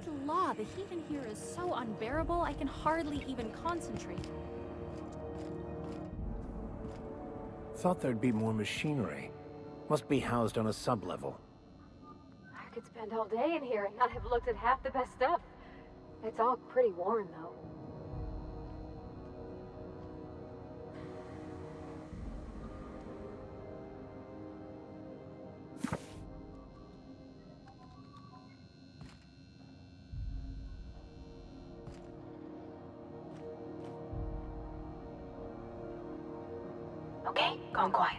Good law, the heat in here is so unbearable I can hardly even concentrate. Thought there'd be more machinery. Must be housed on a sub-level. I could spend all day in here and not have looked at half the best stuff. It's all pretty worn, though. Okay, gone quiet.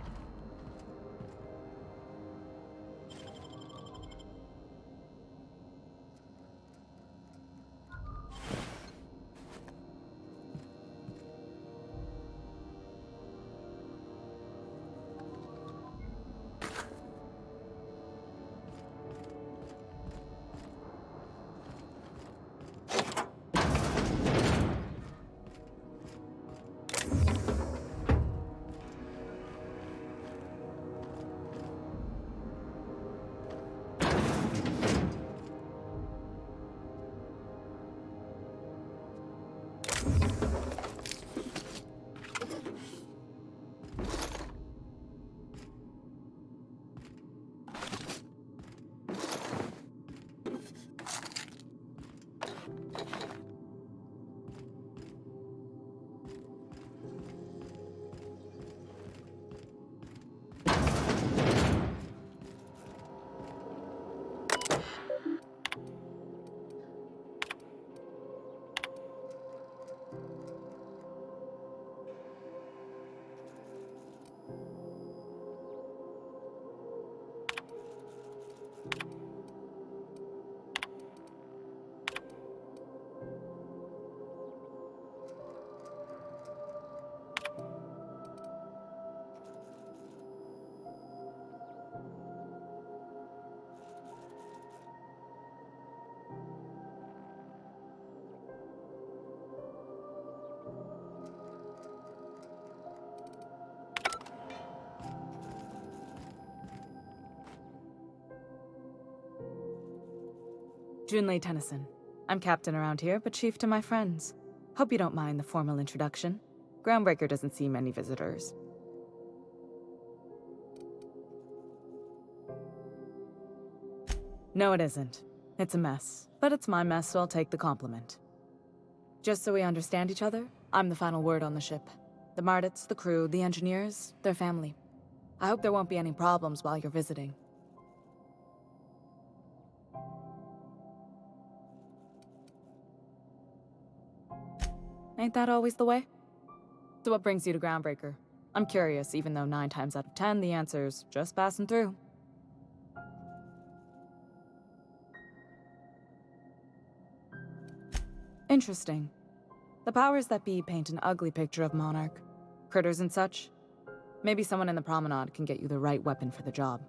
Junlei Tennyson. I'm captain around here, but chief to my friends. Hope you don't mind the formal introduction. Groundbreaker doesn't see many visitors. No, it isn't. It's a mess. But it's my mess, so I'll take the compliment. Just so we understand each other, I'm the final word on the ship. The Mardits, the crew, the engineers, their family. I hope there won't be any problems while you're visiting. Ain't that always the way? So what brings you to Groundbreaker? I'm curious, even though 9 times out of 10 the answer's just passing through. Interesting. The powers that be paint an ugly picture of Monarch. Critters and such. Maybe someone in the promenade can get you the right weapon for the job.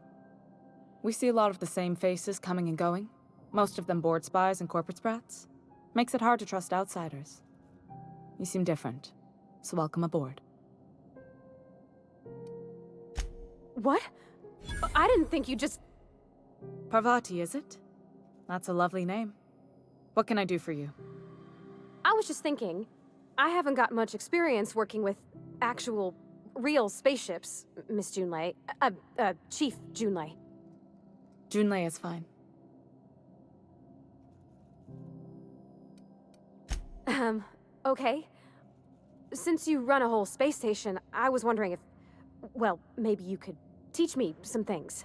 We see a lot of the same faces coming and going. Most of them board spies and corporate sprats. Makes it hard to trust outsiders. You seem different, so welcome aboard. What? I didn't think you just... Parvati, is it? That's a lovely name. What can I do for you? I was just thinking, I haven't got much experience working with actual, real spaceships, Miss Junlei. Chief Junlei. Junlei is fine. Okay. Since you run a whole space station, I was wondering if... well, maybe you could teach me some things.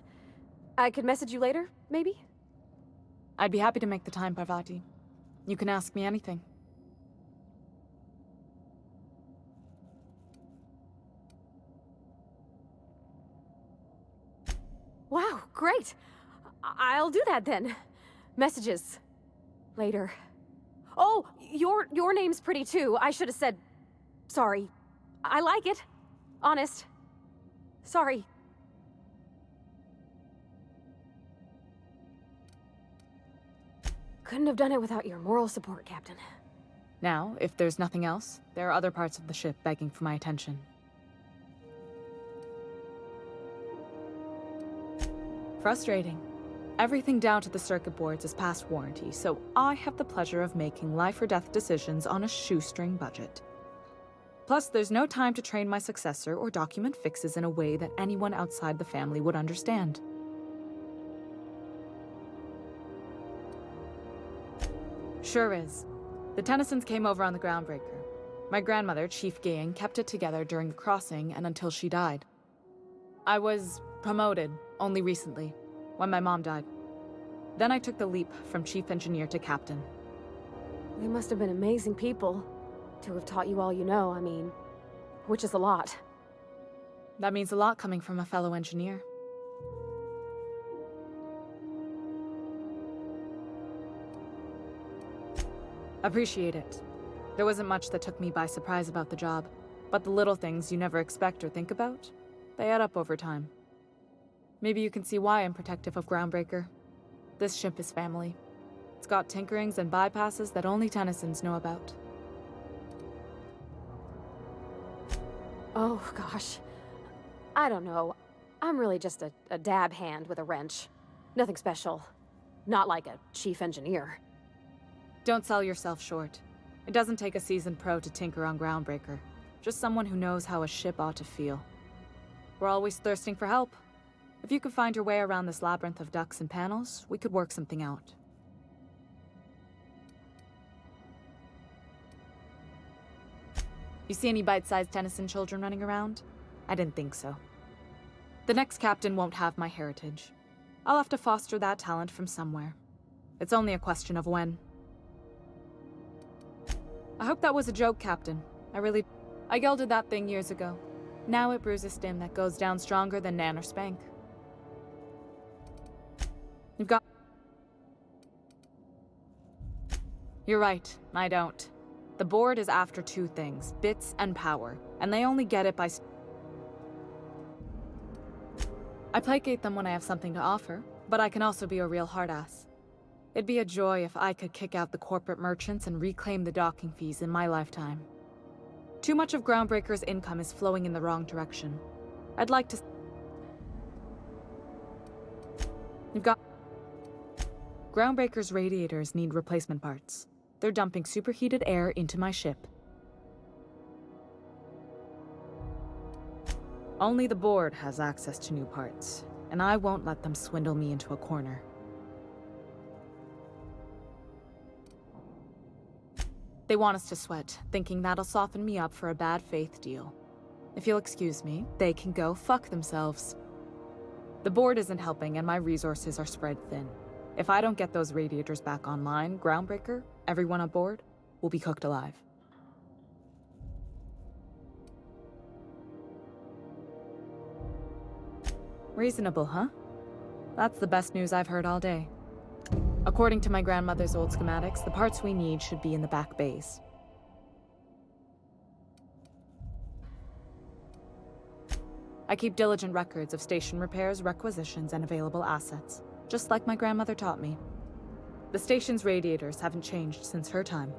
I could message you later, maybe? I'd be happy to make the time, Parvati. You can ask me anything. Wow, great! I'll do that then. Messages. Later. Oh, your name's pretty too. I should have said... sorry. I like it. Honest. Sorry. Couldn't have done it without your moral support, Captain. Now, if there's nothing else, there are other parts of the ship begging for my attention. Frustrating. Everything down to the circuit boards is past warranty, so I have the pleasure of making life or death decisions on a shoestring budget. Plus, there's no time to train my successor or document fixes in a way that anyone outside the family would understand. Sure is. The Tennysons came over on the groundbreaker. My grandmother, Chief Gang, kept it together during the crossing and until she died. I was promoted only recently, when my mom died. Then I took the leap from chief engineer to captain. They must have been amazing people to have taught you all you know, which is a lot. That means a lot coming from a fellow engineer. Appreciate it. There wasn't much that took me by surprise about the job, but the little things you never expect or think about, they add up over time. Maybe you can see why I'm protective of Groundbreaker. This ship is family. It's got tinkerings and bypasses that only Tennysons know about. Oh, gosh. I don't know. I'm really just a dab hand with a wrench. Nothing special. Not like a chief engineer. Don't sell yourself short. It doesn't take a seasoned pro to tinker on Groundbreaker. Just someone who knows how a ship ought to feel. We're always thirsting for help. If you could find your way around this labyrinth of ducts and panels, we could work something out. You see any bite-sized Tennyson children running around? I didn't think so. The next captain won't have my heritage. I'll have to foster that talent from somewhere. It's only a question of when. I hope that was a joke, Captain. I gelded that thing years ago. Now it brews a stem that goes down stronger than Nan or Spank. You're right, I don't. The board is after two things, bits and power, and they only get it by... I placate them when I have something to offer, but I can also be a real hard-ass. It'd be a joy if I could kick out the corporate merchants and reclaim the docking fees in my lifetime. Too much of Groundbreaker's income is flowing in the wrong direction. I'd like to... Groundbreaker's radiators need replacement parts. They're dumping superheated air into my ship. Only the board has access to new parts, and I won't let them swindle me into a corner. They want us to sweat, thinking that'll soften me up for a bad faith deal. If you'll excuse me, they can go fuck themselves. The board isn't helping and my resources are spread thin. If I don't get those radiators back online, Groundbreaker, everyone on board, will be cooked alive. Reasonable, huh? That's the best news I've heard all day. According to my grandmother's old schematics, the parts we need should be in the back bays. I keep diligent records of station repairs, requisitions, and available assets, just like my grandmother taught me. The station's radiators haven't changed since her time,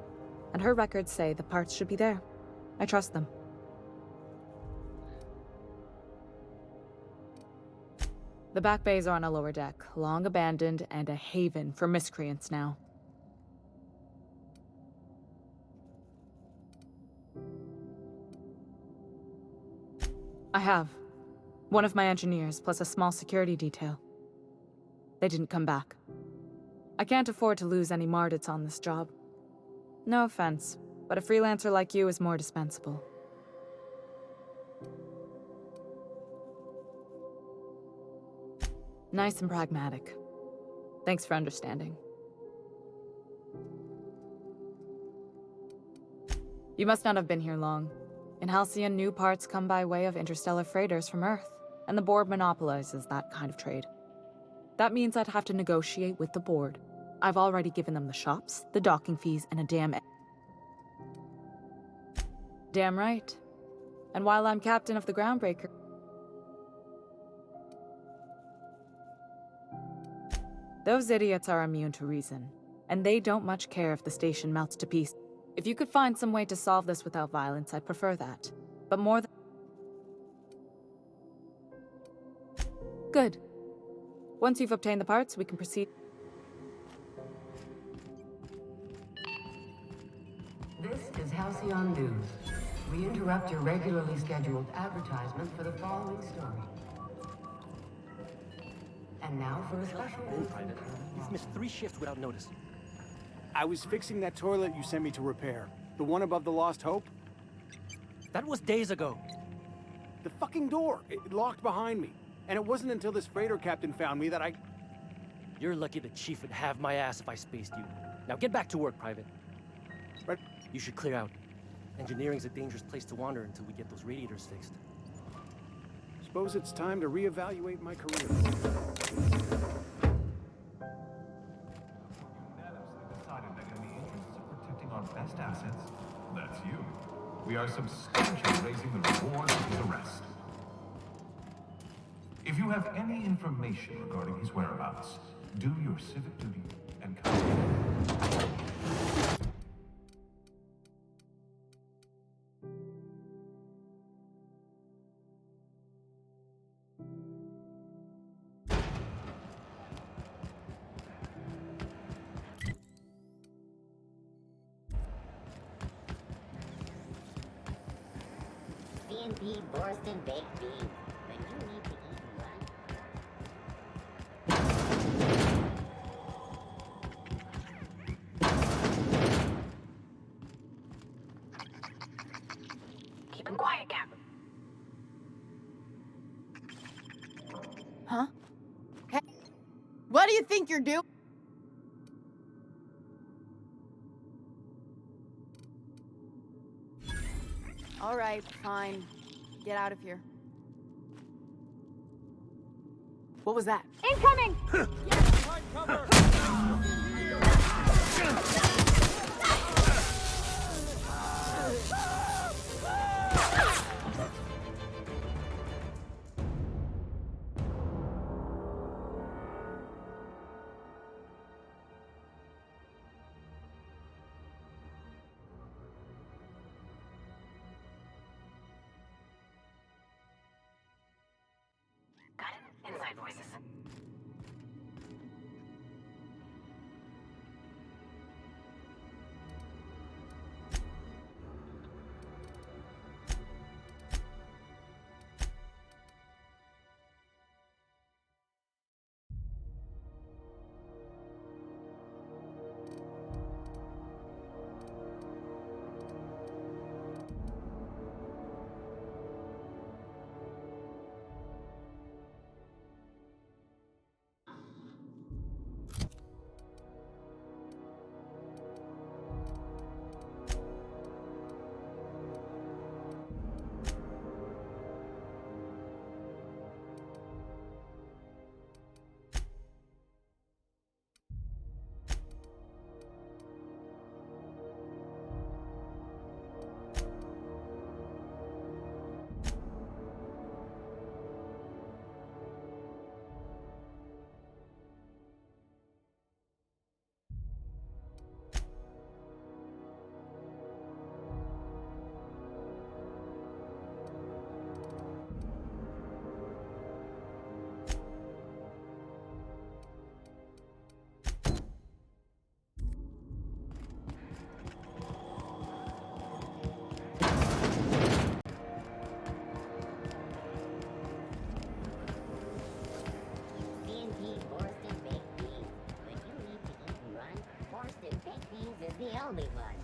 and her records say the parts should be there. I trust them. The back bays are on a lower deck, long abandoned and a haven for miscreants now. I have. One of my engineers, plus a small security detail. They didn't come back. I can't afford to lose any Mardits on this job. No offense, but a freelancer like you is more dispensable. Nice and pragmatic. Thanks for understanding. You must not have been here long. In Halcyon, new parts come by way of interstellar freighters from Earth, and the board monopolizes that kind of trade. That means I'd have to negotiate with the board. I've already given them the shops, the docking fees, and a damn... Damn right. And while I'm captain of the Groundbreaker... Those idiots are immune to reason, and they don't much care if the station melts to pieces. If you could find some way to solve this without violence, I'd prefer that. But more than... Good. Once you've obtained the parts, we can proceed. This is Halcyon News. We interrupt your regularly scheduled advertisement for the following story. And now for a special... Private, you've missed 3 shifts without notice. I was fixing that toilet you sent me to repair. The one above the Lost Hope. That was days ago. The fucking door. It locked behind me. And it wasn't until this freighter captain found me that I... You're lucky the chief would have my ass if I spaced you. Now get back to work, Private. But... You should clear out. Engineering's a dangerous place to wander until we get those radiators fixed. Suppose it's time to reevaluate my career. Decided that in the interests of protecting our best assets, that's you, we are substantially raising the reward of his arrest. If you have any information regarding his whereabouts, do your civic duty and come. C&P Borston baked beans. When you need to eat one. Keep him quiet, Cap. Huh? Hey, what do you think you're doing? All right, fine. Get out of here. What was that? Incoming! Got it? Inside voices. C&P Borston baked beans. When you need to eat one, Borston baked beans is the only one.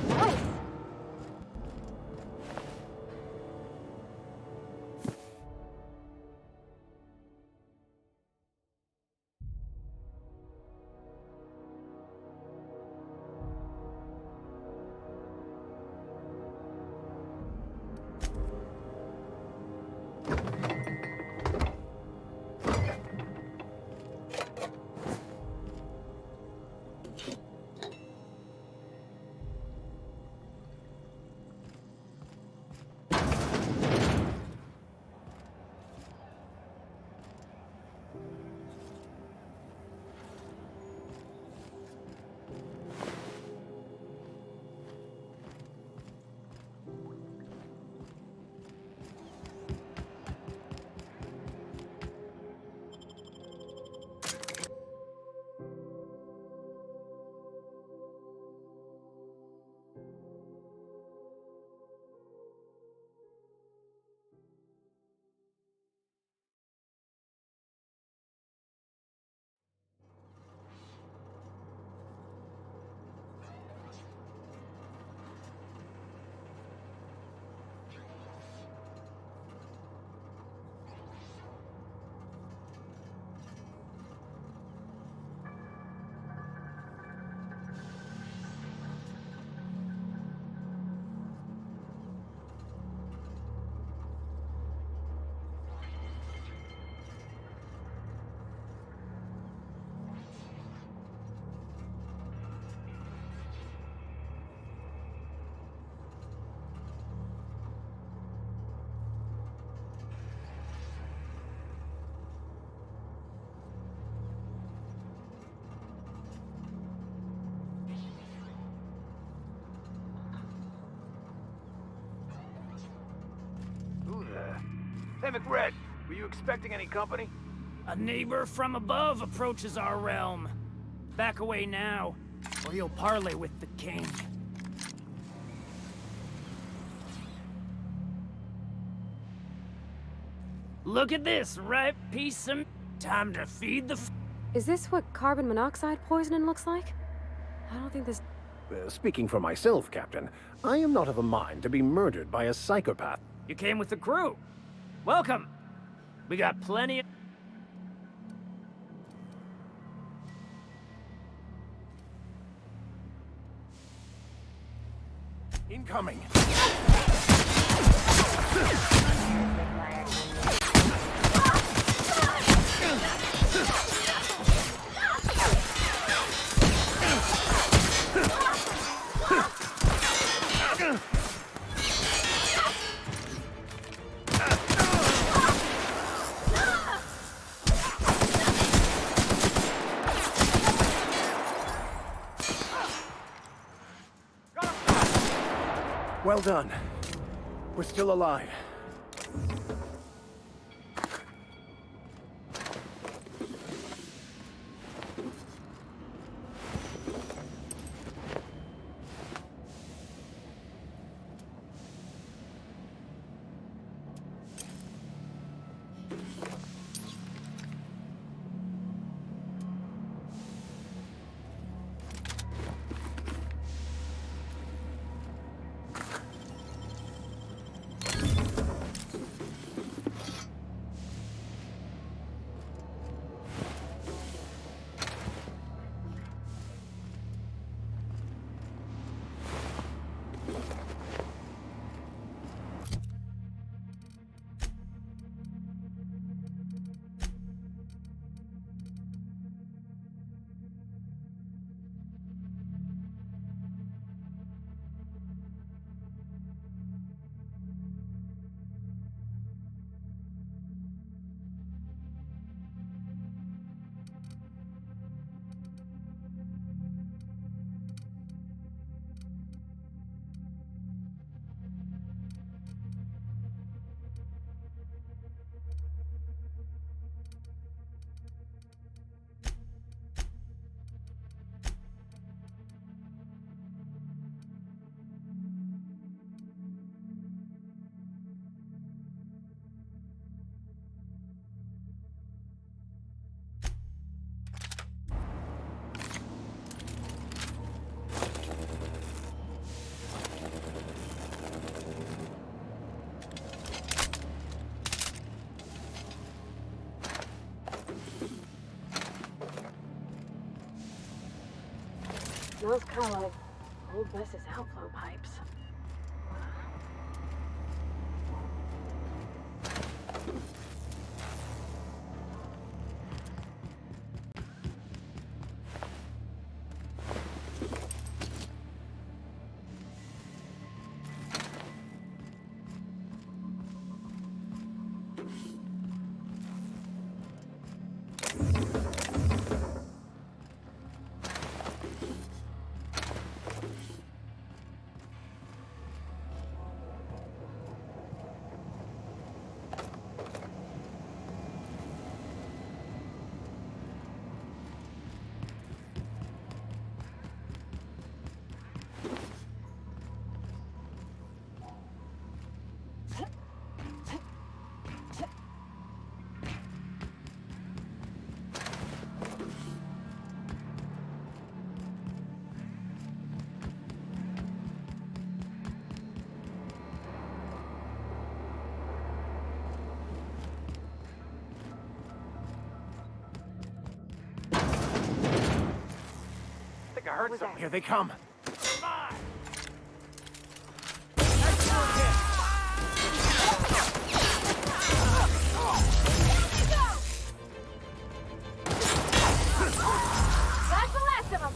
Nice! Hey, McRed, were you expecting any company? A neighbor from above approaches our realm. Back away now, or you'll parley with the king. Look at this ripe piece of... Time to feed the... Is this what carbon monoxide poisoning looks like? I don't think this... Speaking for myself, Captain, I am not of a mind to be murdered by a psychopath. You came with the crew. Welcome. We got plenty of... Incoming! Well done. We're still alive. Smells kind of like old Wes's outflow pipes. I heard something. Here they come. That's the last of them!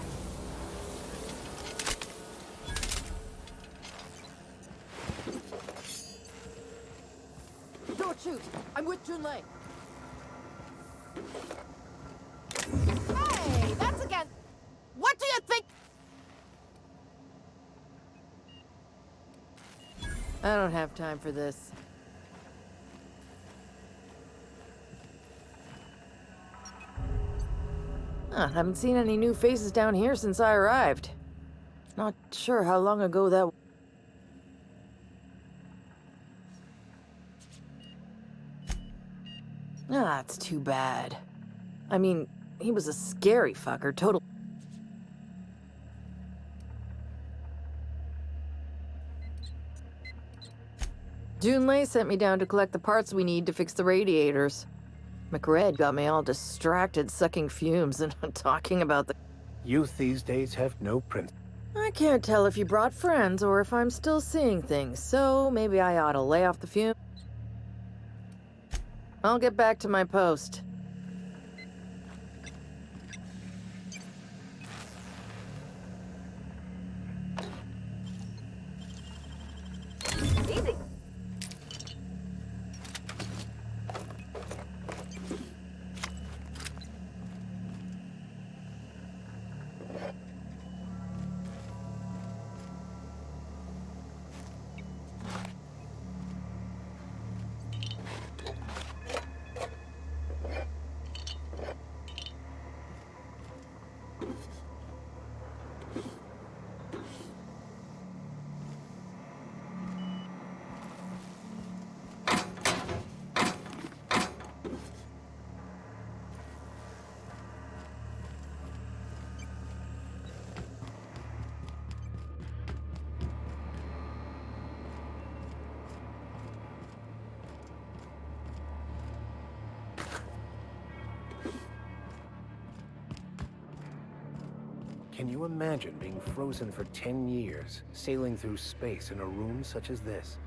Don't shoot! I'm with Junlei. Hey, that's again. What do you think? I don't have time for this. Haven't seen any new faces down here since I arrived. Not sure how long ago that... That's too bad. I mean, he was a scary fucker, total... Junlei sent me down to collect the parts we need to fix the radiators. McRed got me all distracted sucking fumes and talking about the... Youth these days have no principle. I can't tell if you brought friends or if I'm still seeing things, so maybe I ought to lay off the fume. I'll get back to my post. Easy. Can you imagine being frozen for 10 years, sailing through space in a room such as this?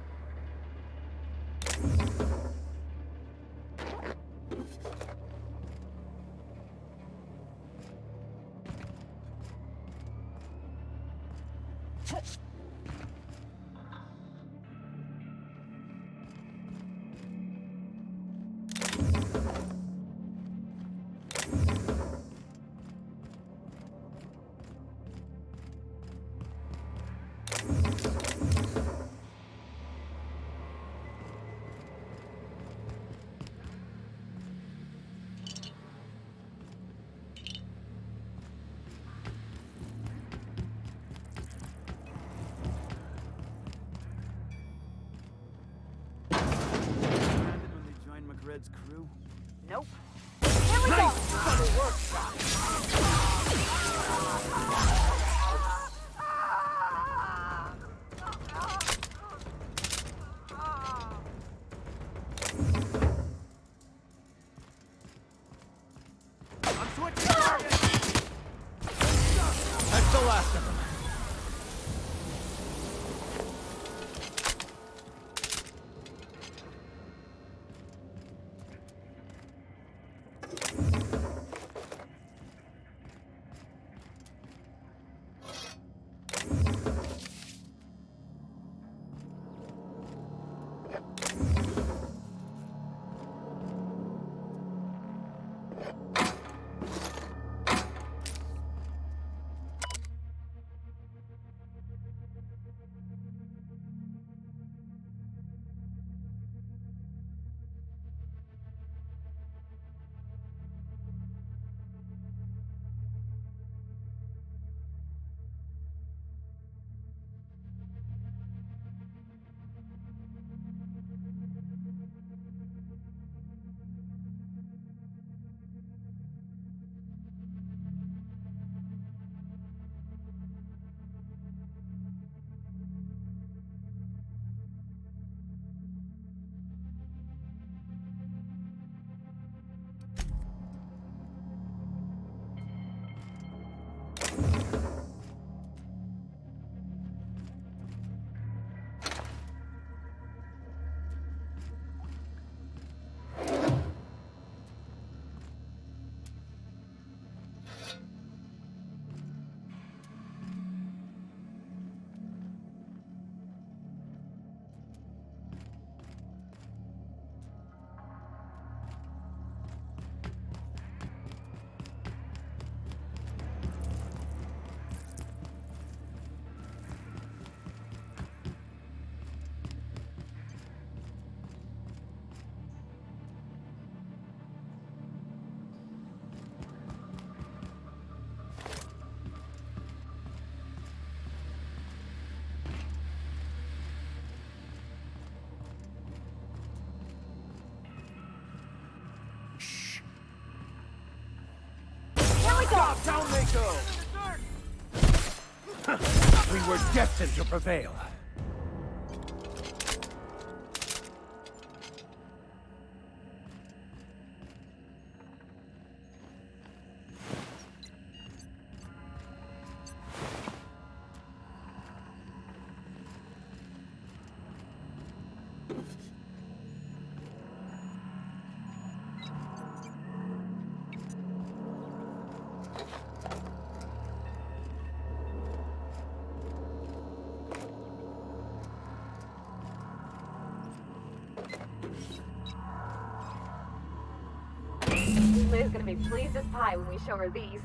Red's crew? Nope. Here we go! I'm switching targets! That's the last of them. Stop! Down they go! We were destined to prevail. Liz is gonna be pleased as pie when we show her these.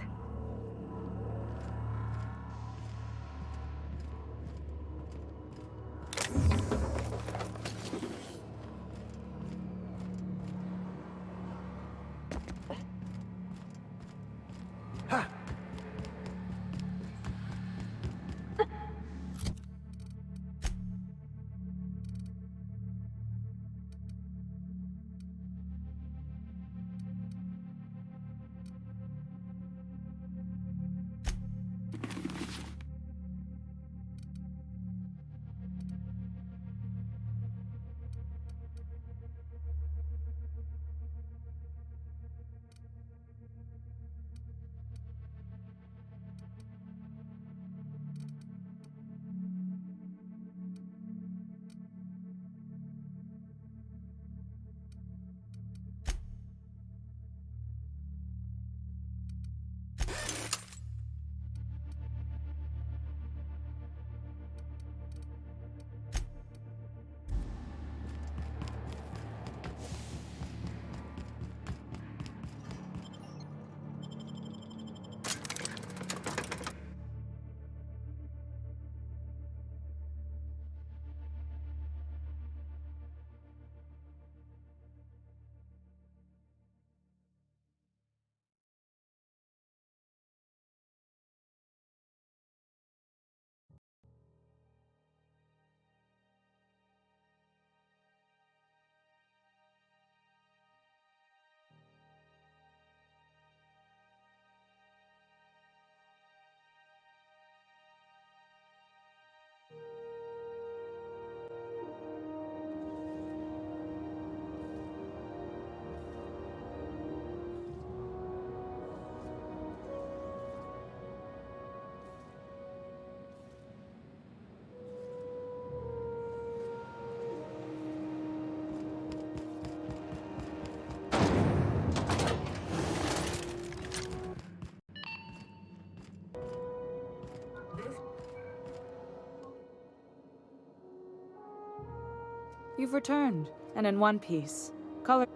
You've returned, and in one piece. Color.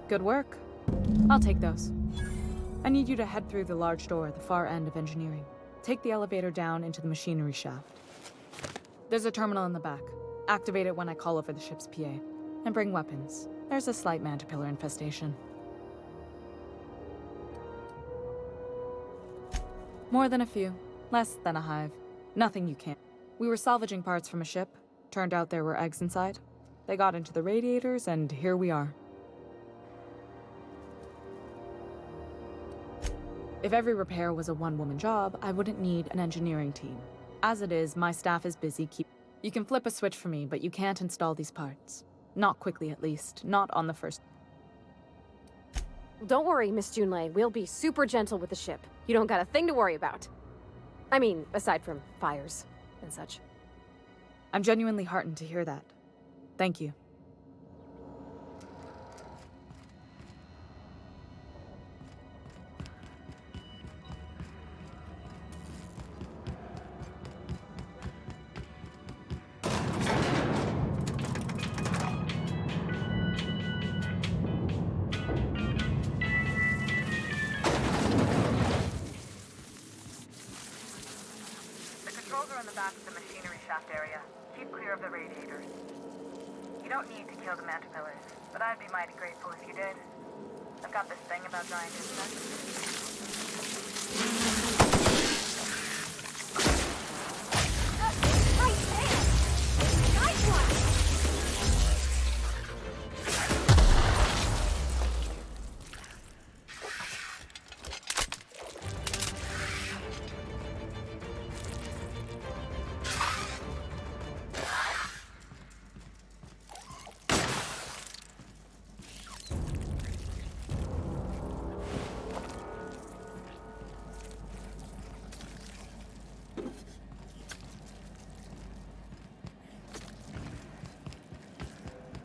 Good work. I'll take those. I need you to head through the large door at the far end of engineering. Take the elevator down into the machinery shaft. There's a terminal in the back. Activate it when I call over the ship's PA. And bring weapons. There's a slight mantipillar infestation. More than a few. Less than a hive. Nothing you can't. We were salvaging parts from a ship. Turned out there were eggs inside. They got into the radiators, and here we are. If every repair was a one-woman job, I wouldn't need an engineering team. As it is, my staff is busy You can flip a switch for me, but you can't install these parts. Not quickly, at least. Not on the first... Don't worry, Miss Junlei. We'll be super gentle with the ship. You don't got a thing to worry about. I mean, aside from fires and such. I'm genuinely heartened to hear that. Thank you.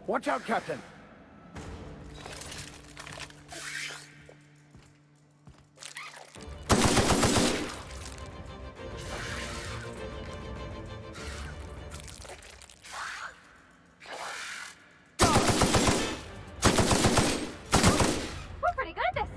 Watch out, Captain! We're pretty good at this.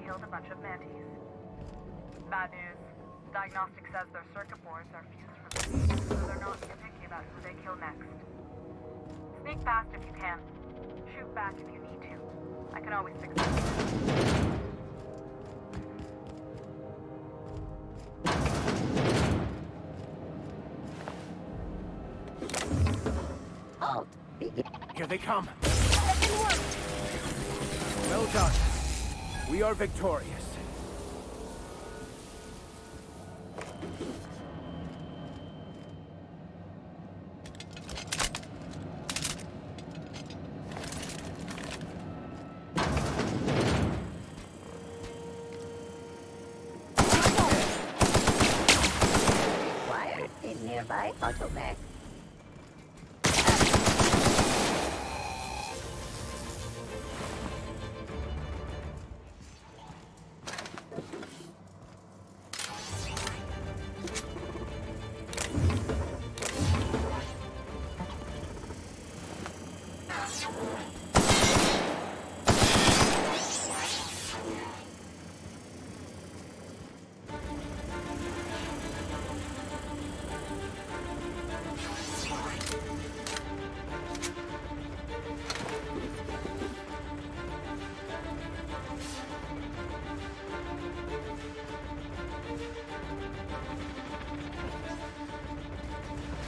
Killed a bunch of mantis. Bad news. Diagnostics says their circuit boards are fused from the so they're not too picky about who they kill next. Sneak fast if you can. Shoot back if you need to. I can always fix it. Halt! Here they come! Well done. We are victorious. Wired in nearby automac.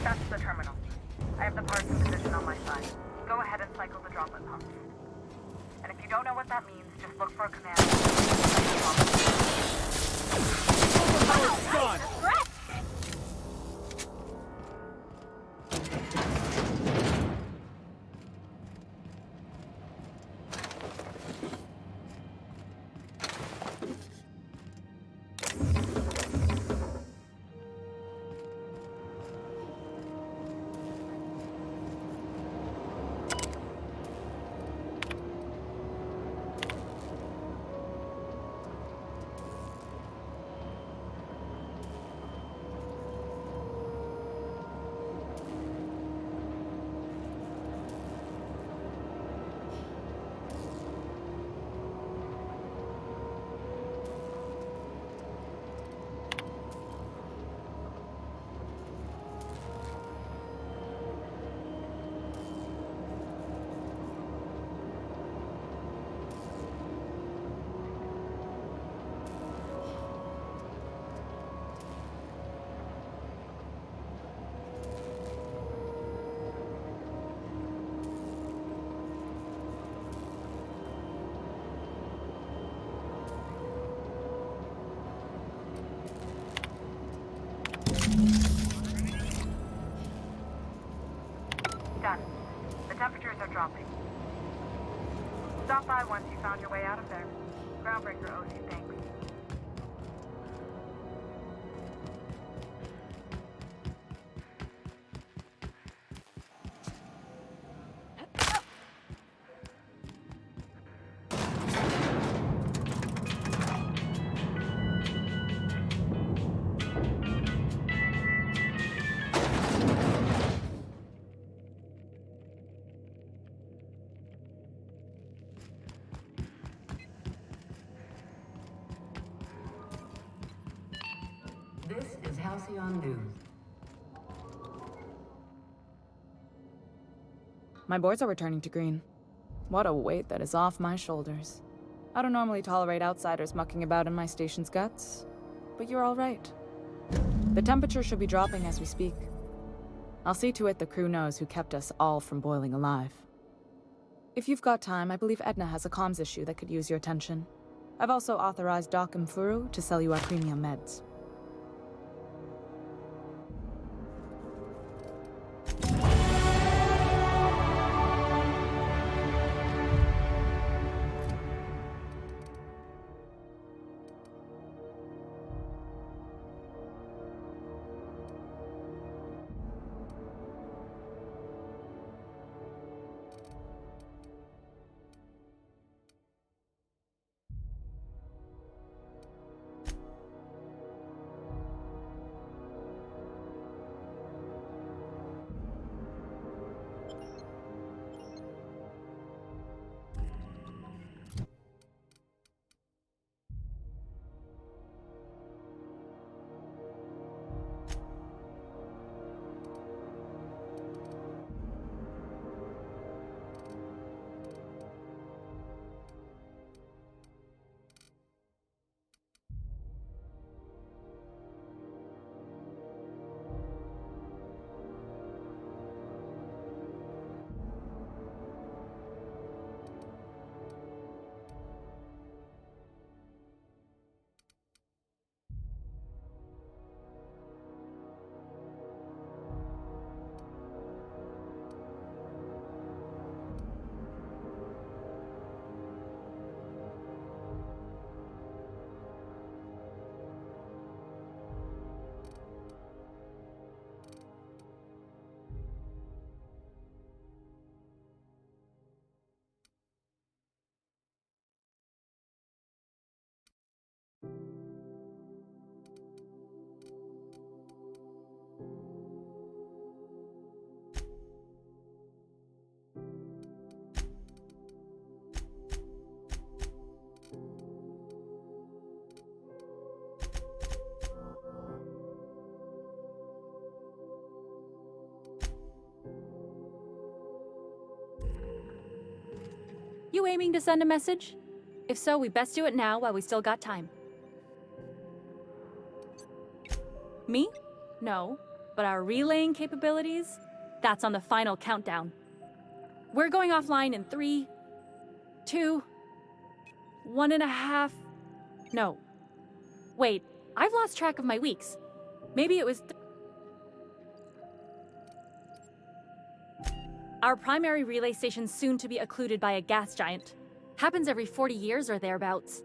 That's the terminal. I have the parts in position on my side. Go ahead and cycle the droplet pumps. And if you don't know what that means, just look for a command. Done! Done. The temperatures are dropping. Stop by once you found your way out of there. Groundbreaker owes you thanks. This is Halcyon News. My boards are returning to green. What a weight that is off my shoulders. I don't normally tolerate outsiders mucking about in my station's guts, but you're all right. The temperature should be dropping as we speak. I'll see to it the crew knows who kept us all from boiling alive. If you've got time, I believe Edna has a comms issue that could use your attention. I've also authorized Doc and Furu to sell you our premium meds. You aiming to send a message? If so, we best do it now while we still got time. Me? No. But our relaying capabilities? That's on the final countdown. We're going offline in 3, 2, 1.5... No. Wait, I've lost track of my weeks. Maybe it was... Our primary relay station's soon to be occluded by a gas giant. Happens every 40 years or thereabouts.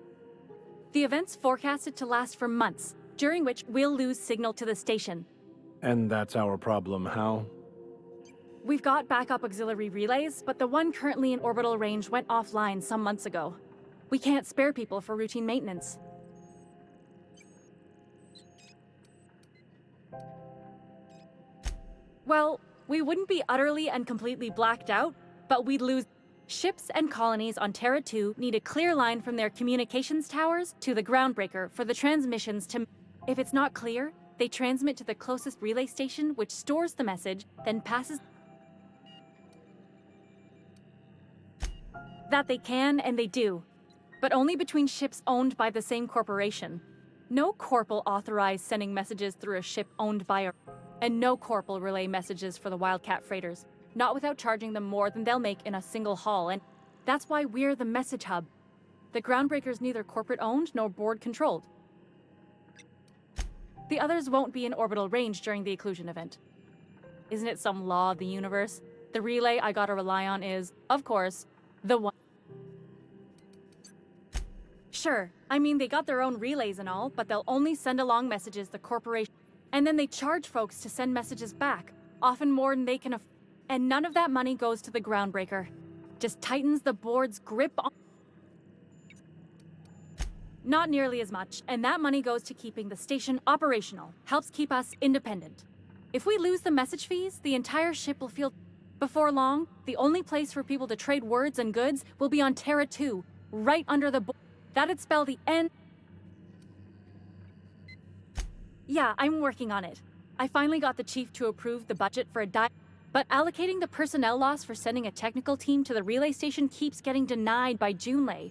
The event's forecasted to last for months, during which we'll lose signal to the station. And that's our problem, how? We've got backup auxiliary relays, but the one currently in orbital range went offline some months ago. We can't spare people for routine maintenance. Well, we wouldn't be utterly and completely blacked out, but we'd lose... Ships and colonies on Terra 2 need a clear line from their communications towers to the groundbreaker for the transmissions to... If it's not clear, they transmit to the closest relay station, which stores the message, then passes... That they can, and they do. But only between ships owned by the same corporation. No corp will authorize sending messages through a ship owned by a... And no corp will relay messages for the Wildcat freighters. Not without charging them more than they'll make in a single haul, and that's why we're the message hub. The groundbreaker's neither corporate-owned nor board-controlled. The others won't be in orbital range during the occlusion event. Isn't it some law of the universe? The relay I gotta rely on is, of course, the one. Sure, I mean they got their own relays and all, but they'll only send along messages the corporation. And then they charge folks to send messages back, often more than they can afford. And none of that money goes to the groundbreaker. Just tightens the board's grip on. Not nearly as much, and that money goes to keeping the station operational, helps keep us independent. If we lose the message fees, the entire ship will feel. Before long, the only place for people to trade words and goods will be on Terra 2, right under the board. That'd spell the end. Yeah, I'm working on it. I finally got the chief to approve the budget for a but allocating the personnel loss for sending a technical team to the relay station keeps getting denied by Junlei.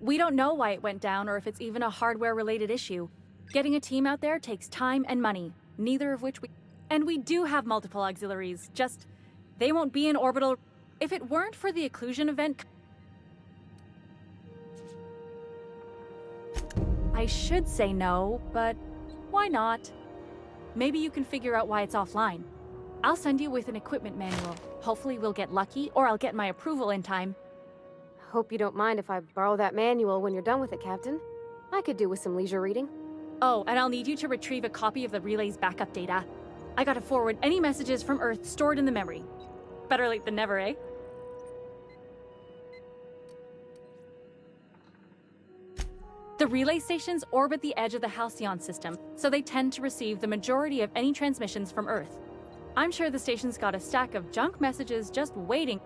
We don't know why it went down or if it's even a hardware-related issue. Getting a team out there takes time and money, neither of which we... And we do have multiple auxiliaries, just... They won't be in orbital... If it weren't for the occlusion event... I should say no, but why not? Maybe you can figure out why it's offline. I'll send you with an equipment manual. Hopefully we'll get lucky, or I'll get my approval in time. Hope you don't mind if I borrow that manual when you're done with it, Captain. I could do with some leisure reading. Oh, and I'll need you to retrieve a copy of the relay's backup data. I gotta forward any messages from Earth stored in the memory. Better late than never, eh? The relay stations orbit the edge of the Halcyon system, so they tend to receive the majority of any transmissions from Earth. I'm sure the station's got a stack of junk messages just waiting.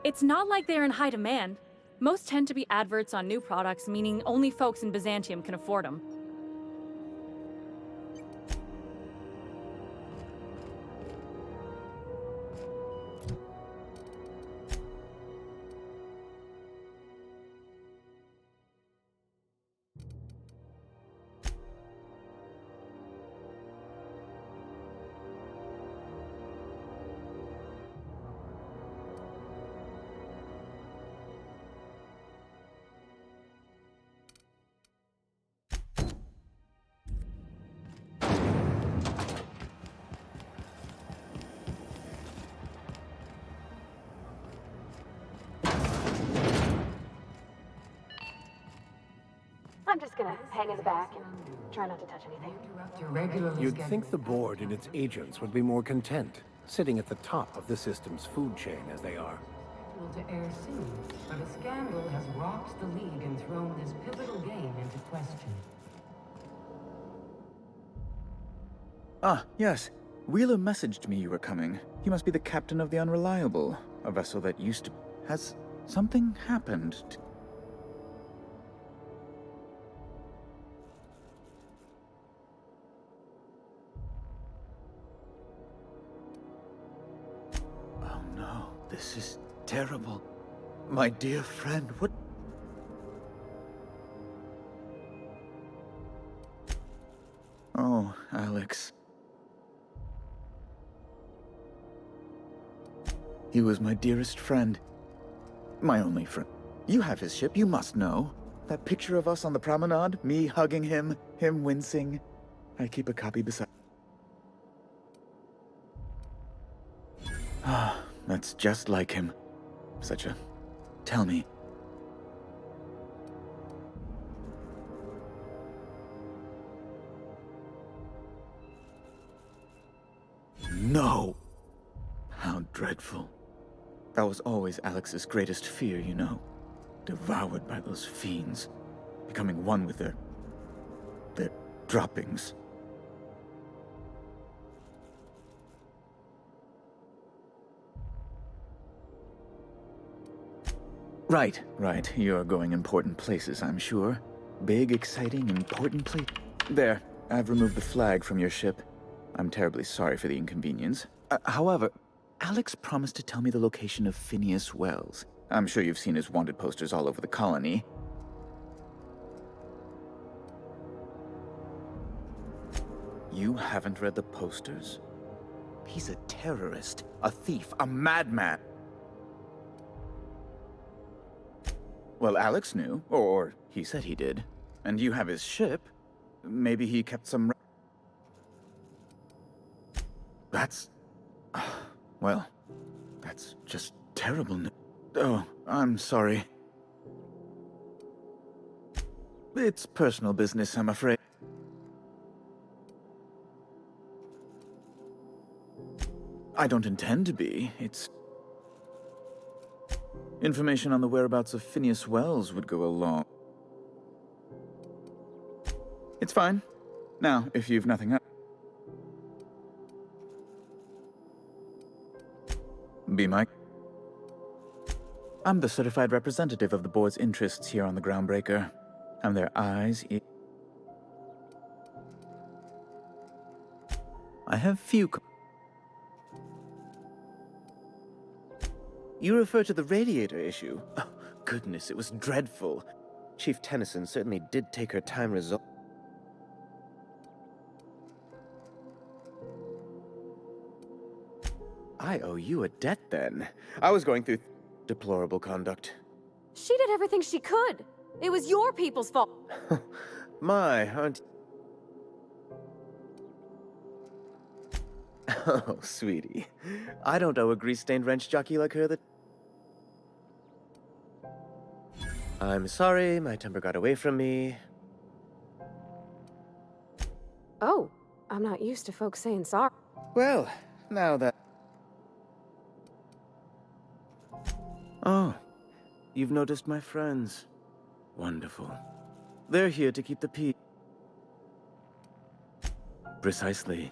It's not like they're in high demand. Most tend to be adverts on new products, meaning only folks in Byzantium can afford them. I'm just gonna hang in the back and try not to touch anything. You'd think the board and its agents would be more content, sitting at the top of the system's food chain as they are. To air soon, but a scandal has rocked the League and thrown this pivotal game into question. Ah, yes. Wheeler messaged me you were coming. He must be the captain of the Unreliable, a vessel that used to... Has something happened to... Oh no, this is terrible. My dear friend, what... Oh, Alex. He was my dearest friend. My only friend. You have his ship, you must know. That picture of us on the promenade, me hugging him, him wincing. I keep a copy beside... Ah, that's just like him. Such a... Tell me. No! How dreadful. That was always Alex's greatest fear, you know. Devoured by those fiends. Becoming one with their droppings. Right. You're going important places, I'm sure. Big, exciting, important place. There, I've removed the flag from your ship. I'm terribly sorry for the inconvenience. However, Alex promised to tell me the location of Phineas Wells. I'm sure you've seen his wanted posters all over the colony. You haven't read the posters? He's a terrorist, a thief, a madman. Well, Alex knew, or he said he did. And you have his ship. Maybe he kept some... That's... Well, that's just terrible news. Oh, I'm sorry. It's personal business, I'm afraid. I don't intend to be. It's... Information on the whereabouts of Phineas Wells would go a long... It's fine. Now, if you've nothing else... Be Mike. I'm the certified representative of the board's interests here on the Groundbreaker. I'm their eyes, I have few... You refer to the radiator issue? Oh, goodness, it was dreadful. Chief Tennyson certainly did take her time resolving. I owe you a debt, then. I was going through deplorable conduct. She did everything she could. It was your people's fault. My, aren't... Oh, sweetie. I don't owe a grease-stained wrench jockey like her that... I'm sorry, my temper got away from me. Oh, I'm not used to folks saying sorry. Well, now that... Oh, you've noticed my friends. Wonderful. They're here to keep the peace. Precisely.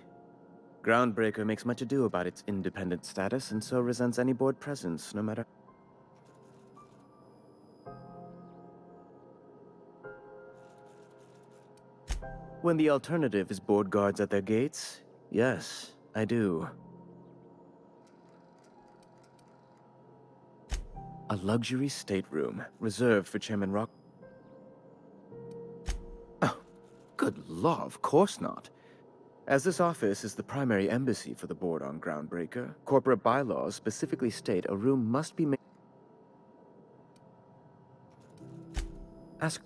Groundbreaker makes much ado about its independent status, and so resents any board presence, no matter... When the alternative is board guards at their gates, yes, I do. A luxury stateroom, reserved for Chairman Rock... Oh, good law, of course not. As this office is the primary embassy for the board on Groundbreaker, corporate bylaws specifically state a room must be made... Ask...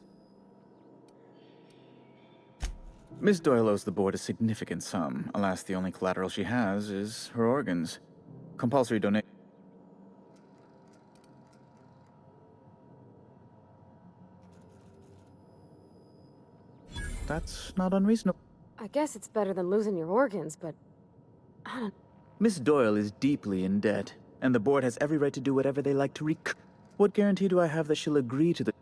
Miss Doyle owes the board a significant sum. Alas, the only collateral she has is her organs. Compulsory donation... That's not unreasonable. I guess it's better than losing your organs, but... I don't... Miss Doyle is deeply in debt, and the board has every right to do whatever they like to What guarantee do I have that she'll agree to the...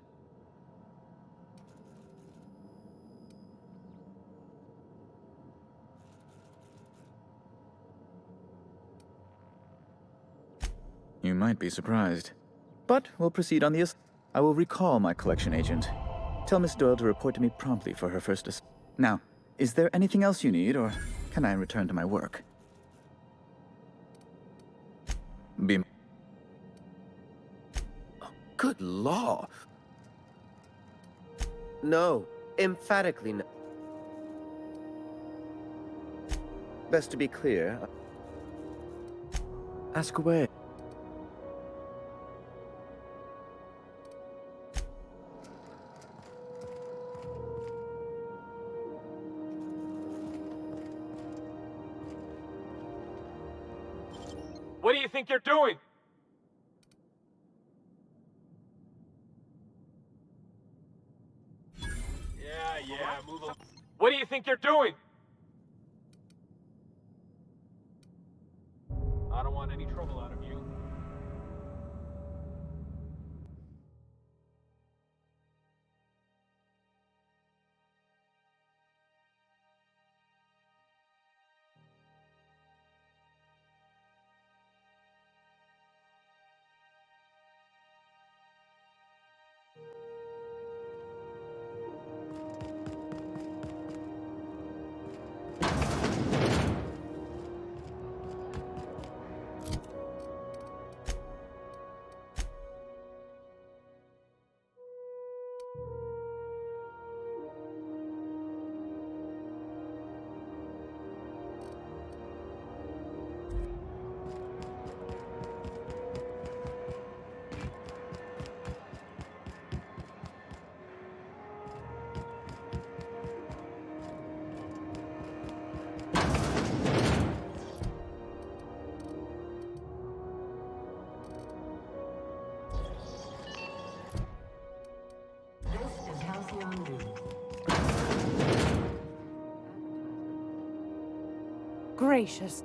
You might be surprised. But we'll proceed on the... I will recall my collection agent. Tell Miss Doyle to report to me promptly for her first... Now, is there anything else you need, or can I return to my work? Be... Oh, good law! No. Emphatically no. Best to be clear. Ask away. What do you think you're doing? Yeah, move on. What do you think you're doing? I don't want any trouble out of you. gracious.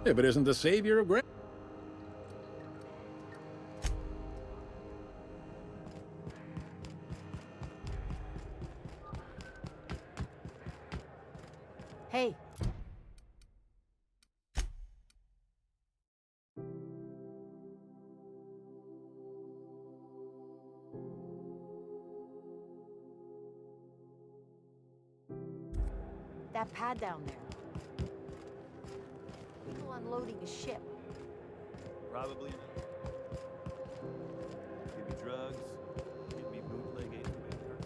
If it isn't the savior of Hey. That pad down there. People unloading a ship. Probably. Give me drugs. Give me bootleg information.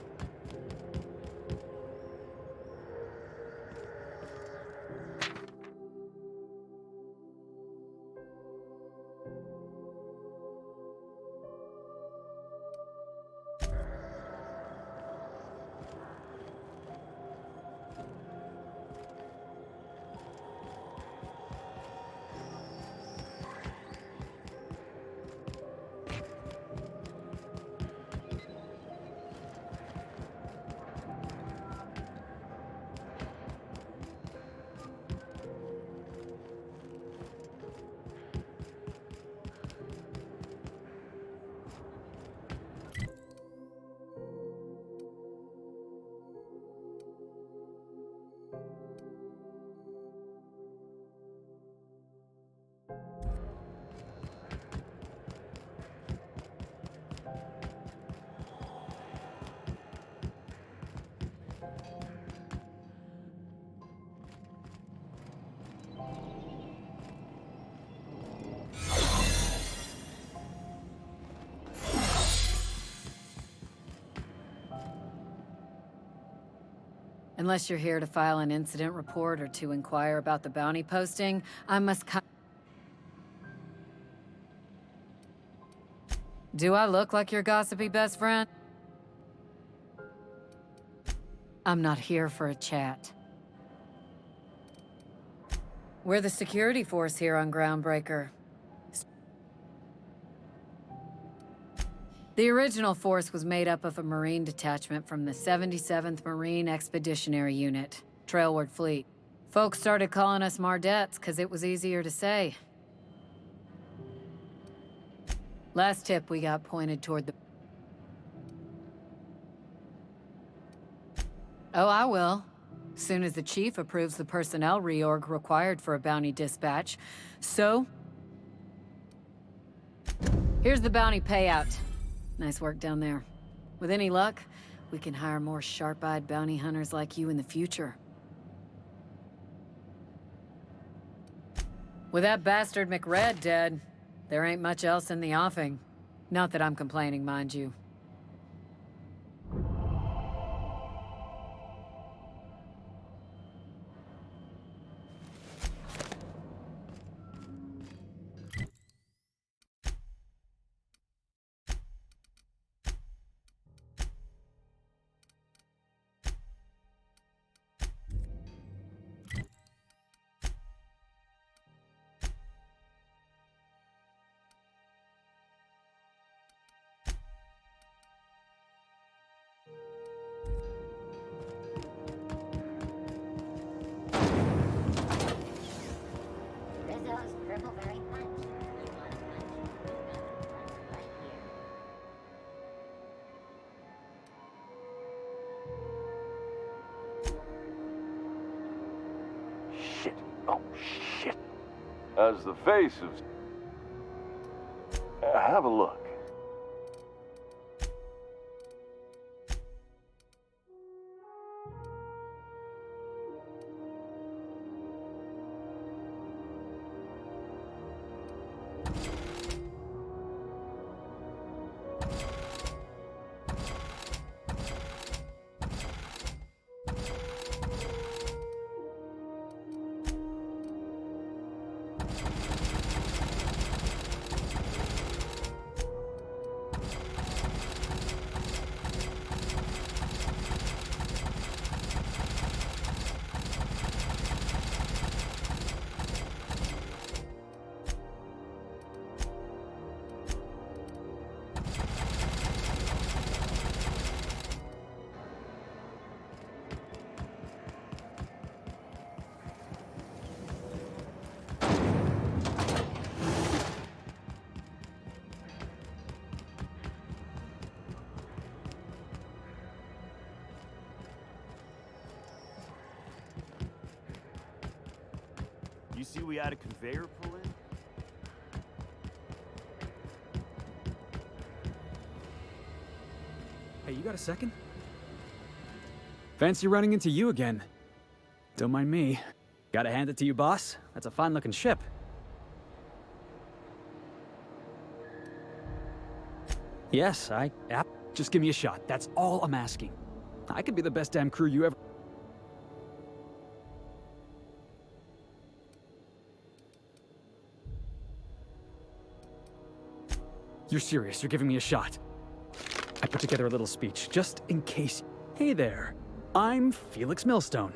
Unless you're here to file an incident report or to inquire about the bounty posting, I must Do I look like your gossipy best friend? I'm not here for a chat. We're the security force here on Groundbreaker. The original force was made up of a Marine detachment from the 77th Marine Expeditionary Unit, Trailward Fleet. Folks started calling us Mardettes because it was easier to say. Last tip we got pointed toward the... Oh, I will. Soon as the chief approves the personnel reorg required for a bounty dispatch. So... here's the bounty payout. Nice work down there. With any luck, we can hire more sharp-eyed bounty hunters like you in the future. With that bastard McRed dead, there ain't much else in the offing. Not that I'm complaining, mind you. Rizzo's Purple Berry Punch. You want a punch? You got a punch right here. Shit. Oh, shit. As the face of... have a look. You see we had a conveyor pull in? Hey, you got a second? Fancy running into you again. Don't mind me. Gotta hand it to you, boss. That's a fine-looking ship. Yes, just give me a shot. That's all I'm asking. I could be the best damn crew you ever... You're serious, you're giving me a shot. I put together a little speech, just in case. Hey there, I'm Felix Millstone.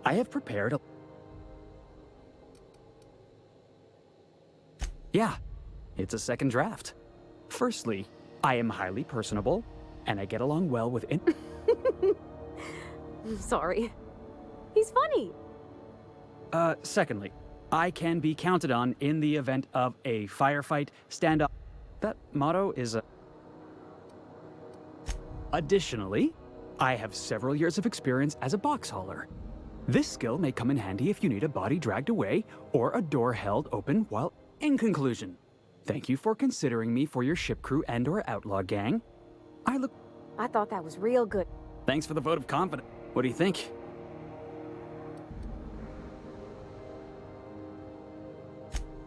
I have prepared a... Yeah, it's a second draft. Firstly, I am highly personable, and I get along well with I'm sorry. He's funny. Secondly, I can be counted on in the event of a firefight, stand up. That motto is a... Additionally, I have several years of experience as a box hauler. This skill may come in handy if you need a body dragged away or a door held open while... In conclusion, thank you for considering me for your ship crew and/or outlaw gang. I thought that was real good. Thanks for the vote of confidence. What do you think?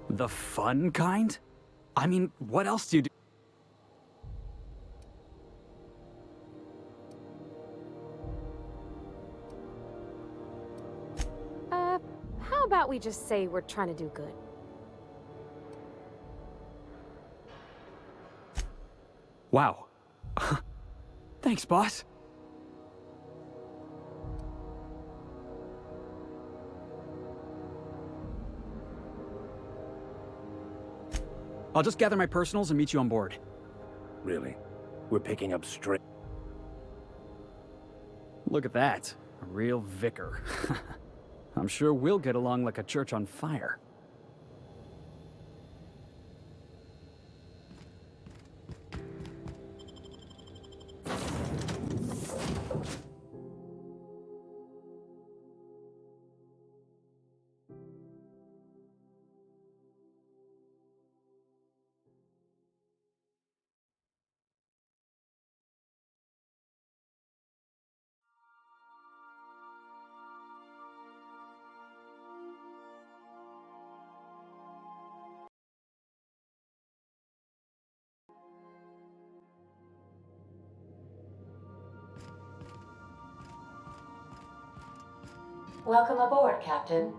The fun kind? I mean, what else do you do? How about we just say we're trying to do good? Wow. Thanks, boss. I'll just gather my personals and meet you on board. Really? We're picking up straight. Look at that. A real vicar. I'm sure we'll get along like a church on fire. Welcome aboard, Captain.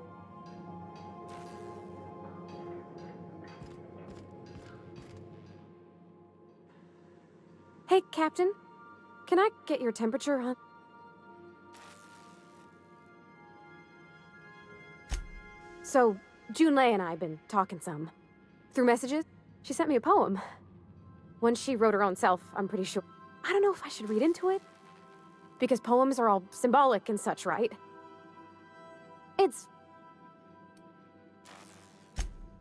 Hey, Captain. Can I get your temperature on? So, Junlei and I have been talking some. Through messages, she sent me a poem. One she wrote her own self, I'm pretty sure. I don't know if I should read into it. Because poems are all symbolic and such, right? It's...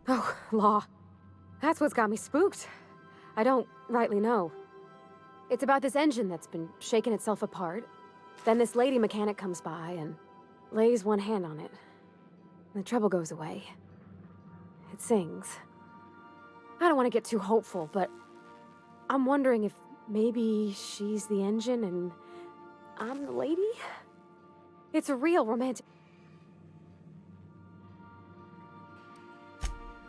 Oh, law. That's what's got me spooked. I don't rightly know. It's about this engine that's been shaking itself apart. Then this lady mechanic comes by and lays one hand on it. The trouble goes away. It sings. I don't want to get too hopeful, but I'm wondering if maybe she's the engine and I'm the lady? It's a real romantic...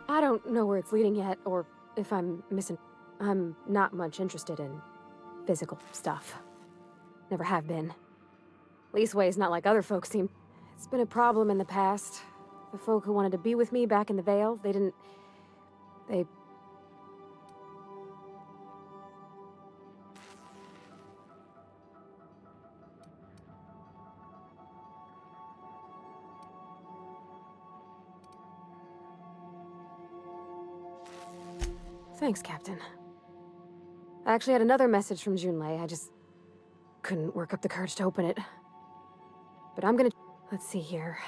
I don't know where it's leading yet, or if I'm missing... I'm not much interested in physical stuff. Never have been. Leastways not like other folks seem. It's been a problem in the past. The folk who wanted to be with me back in the Vale, they didn't... They... Thanks, Captain. I actually had another message from Junlei. I just couldn't work up the courage to open it. But I'm gonna... Let's see here.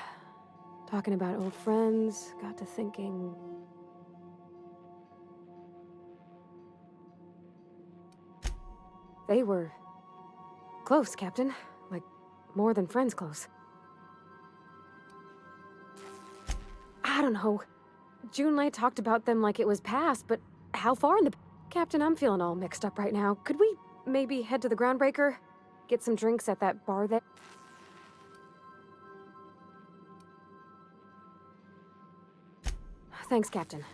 Talking about old friends, got to thinking... They were... close, Captain. Like, more than friends close. I don't know. Junlei talked about them like it was past, but how far in the... Captain, I'm feeling all mixed up right now. Could we maybe head to the Groundbreaker? Get some drinks at that bar there? Thanks, Captain.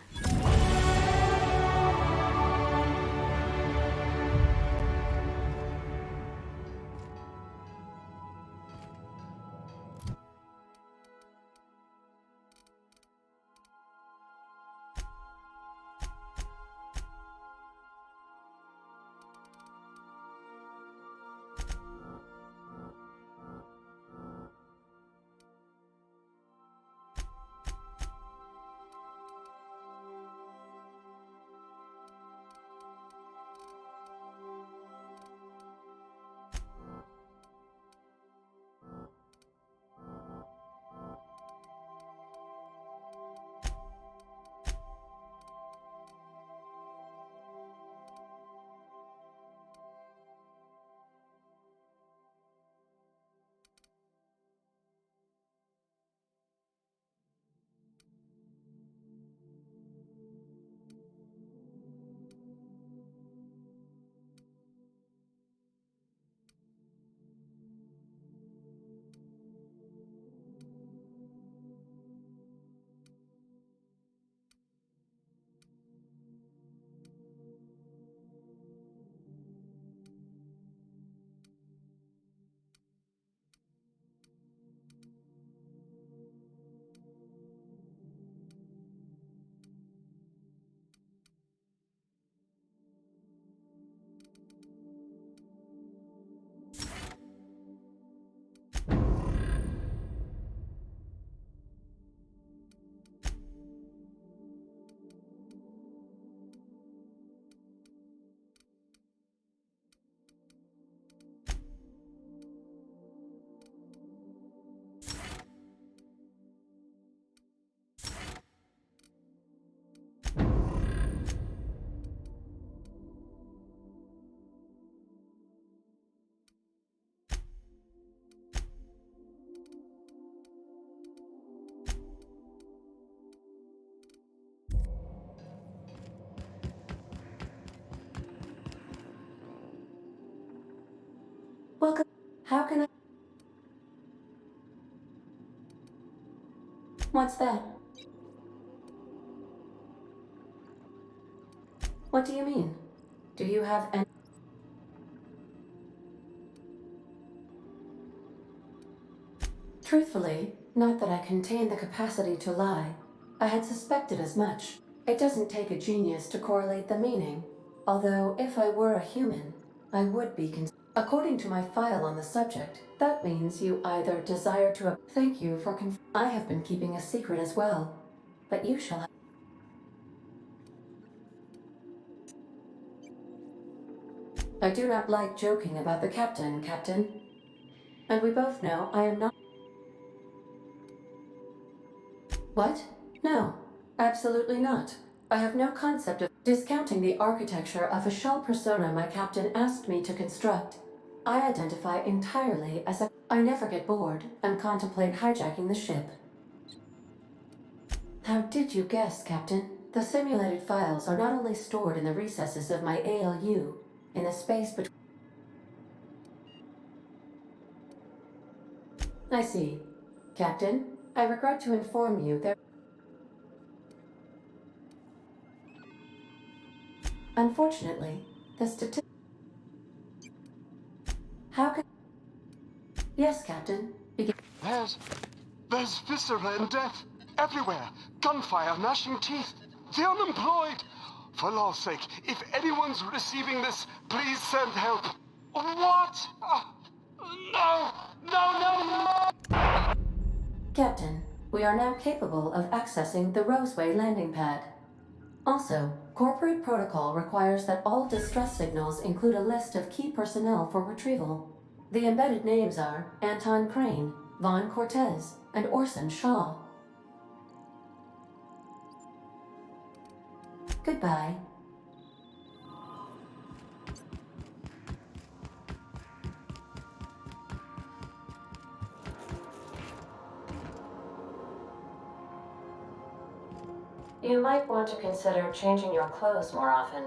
Welcome. How can I... What's that? What do you mean? Do you have any... Truthfully, not that I contain the capacity to lie. I had suspected as much. It doesn't take a genius to correlate the meaning. Although, if I were a human, I would be according to my file on the subject, that means you either desire to... Thank you for I have been keeping a secret as well. But you shall... I do not like joking about the captain, Captain. And we both know I am not... What? No, absolutely not. I have no concept of discounting the architecture of a shell persona my captain asked me to construct. I identify entirely as a... I never get bored and contemplate hijacking the ship. How did you guess, Captain? The simulated files are not only stored in the recesses of my ALU, in the space between... I see. Captain, I regret to inform you that... Unfortunately, the statistic... How can... Yes, Captain. There's viscera and death everywhere. Gunfire, gnashing teeth. The unemployed. For law's sake, if anyone's receiving this, please send help. What? No! No, no, no! Captain, we are now capable of accessing the Roseway landing pad. Also, corporate protocol requires that all distress signals include a list of key personnel for retrieval. The embedded names are Anton Crane, Vaughn Cortez, and Orson Shaw. Goodbye. You might want to consider changing your clothes more often.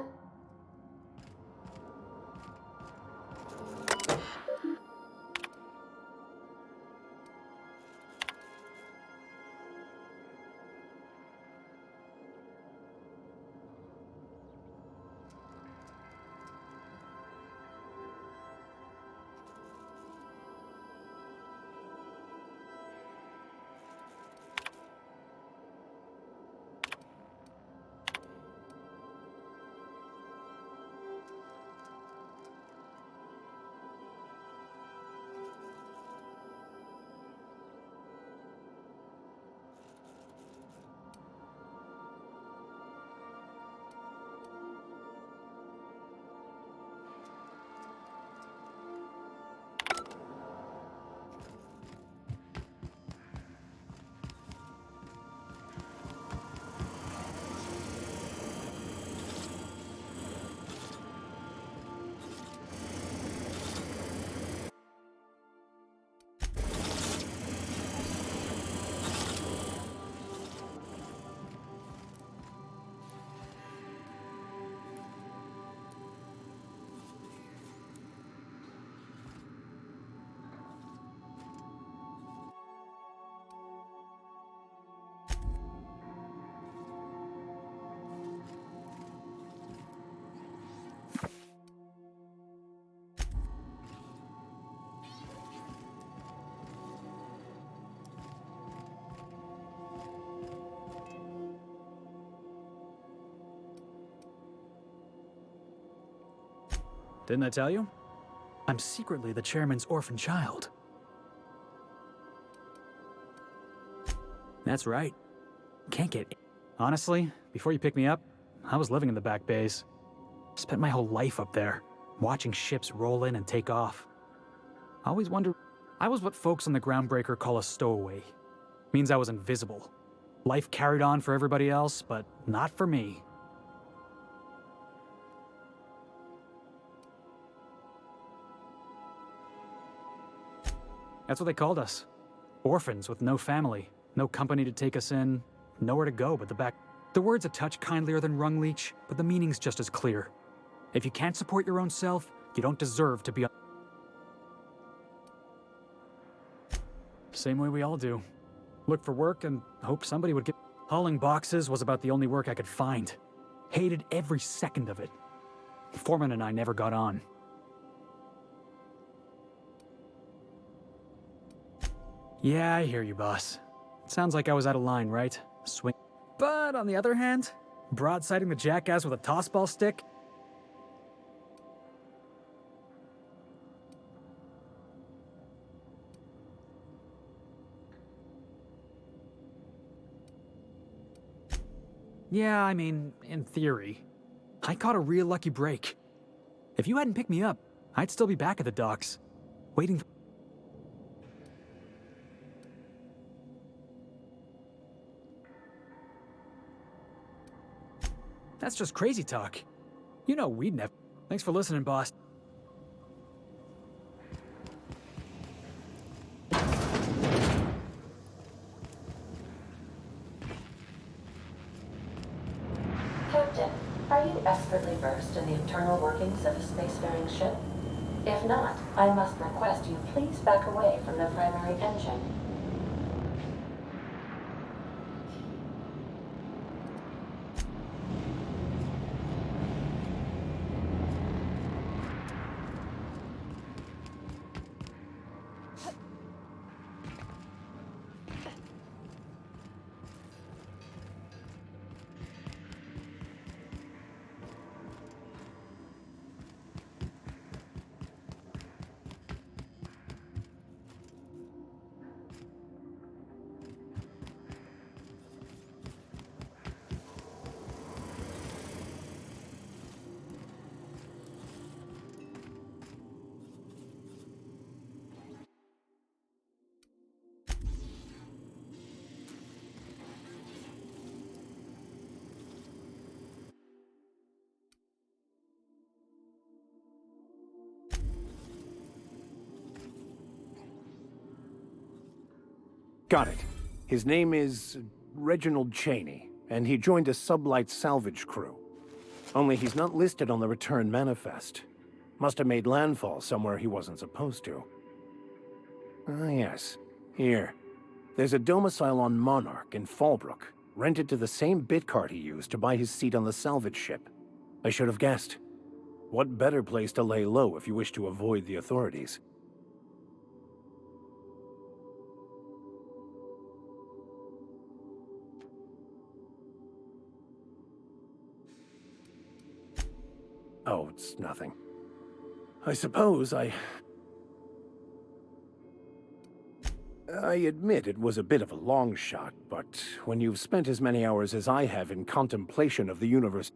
Didn't I tell you? I'm secretly the chairman's orphan child. That's right. Can't get... Honestly, before you picked me up, I was living in the back bays. Spent my whole life up there, watching ships roll in and take off. I always wondered... I was what folks on the Groundbreaker call a stowaway. Means I was invisible. Life carried on for everybody else, but not for me. That's what they called us. Orphans with no family, no company to take us in, nowhere to go but the back. The word's a touch kindlier than rung leech, but the meaning's just as clear. If you can't support your own self, you don't deserve to be... same way we all do. Look for work and hope somebody would get... Hauling boxes was about the only work I could find. Hated every second of it. The foreman and I never got on. Yeah, I hear you, boss. It sounds like I was out of line, right? Swing. But on the other hand, broadsiding the jackass with a tossball stick? Yeah, I mean, in theory. I caught a real lucky break. If you hadn't picked me up, I'd still be back at the docks, waiting for... That's just crazy talk. You know we'd never... Thanks for listening, boss. Captain, are you expertly versed in the internal workings of a spacefaring ship? If not, I must request you please back away from the primary engine. Got it. His name is Reginald Cheney, and he joined a sublight salvage crew. Only he's not listed on the return manifest. Must have made landfall somewhere he wasn't supposed to. Ah, yes. Here. There's a domicile on Monarch in Fallbrook, rented to the same bit card he used to buy his seat on the salvage ship. I should have guessed. What better place to lay low if you wish to avoid the authorities? Oh, it's nothing. I suppose I admit it was a bit of a long shot, but when you've spent as many hours as I have in contemplation of the universe,